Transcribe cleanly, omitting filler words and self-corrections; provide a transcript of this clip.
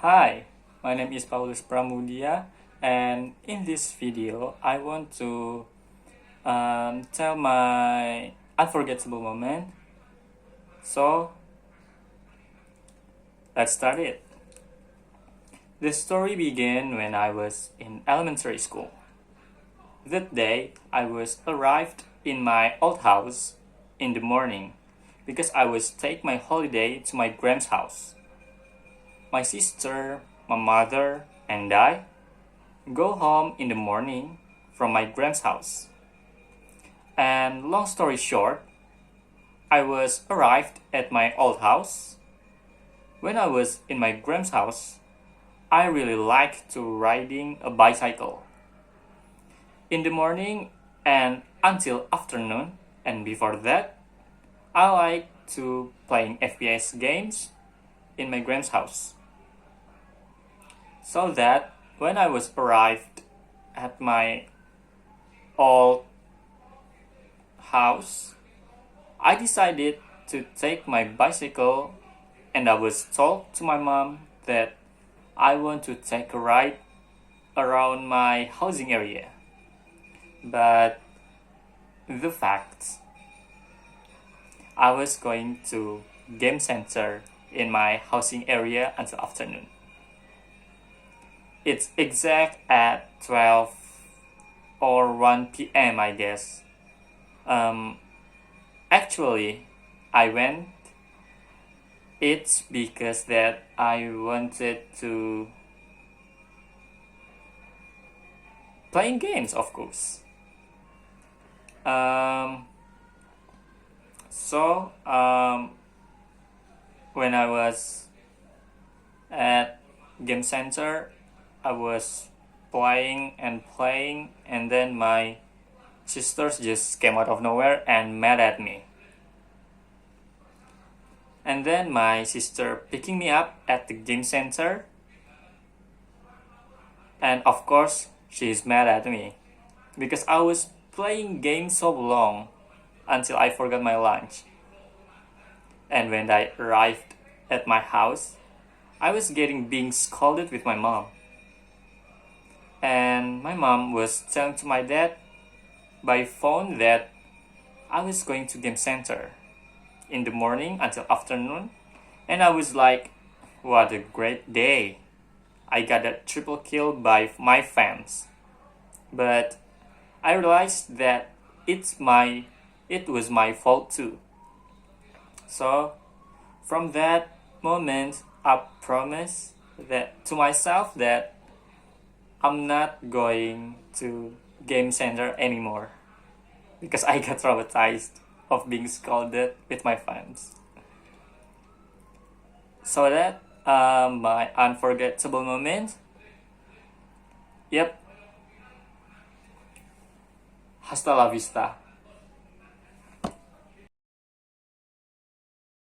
Hi, my name is Paulus Pramudia, and in this video I want to tell my unforgettable moment. So let's start it. The story began when I was in elementary school. That day I was arrived in my old house in the morning because I was take my holiday to my grand's house. My sister, my mother, and I go home in the morning from my grand's house. And long story short, I was arrived at my old house. When I was in my grand's house, I really liked to riding a bicycle. In the morning and until afternoon, and before that, I like to playing FPS games in my grand's house. So that when I was arrived at my old house, I decided to take my bicycle, and I was told to my mom that I want to take a ride around my housing area. But the fact, I was going to game center in my housing area until afternoon. It's exact at 12 or 1 p.m. I guess. Actually, I went. It's because that I wanted to playing games, of course. When I was at game center, I was playing, and then my sisters just came out of nowhere and mad at me. And then my sister picking me up at the game center, and of course she's mad at me because I was playing games so long until I forgot my lunch. And when I arrived at my house, I was being scolded with my mom. And my mom was telling to my dad by phone that I was going to game center in the morning until afternoon. And I was like, what a great day. I got a triple kill by my fans. But I realized that it was my fault too. So from that moment, I promised that to myself that I'm not going to game center anymore because I got traumatized of being scolded with my fans. So that my unforgettable moment. Yep. Hasta la vista.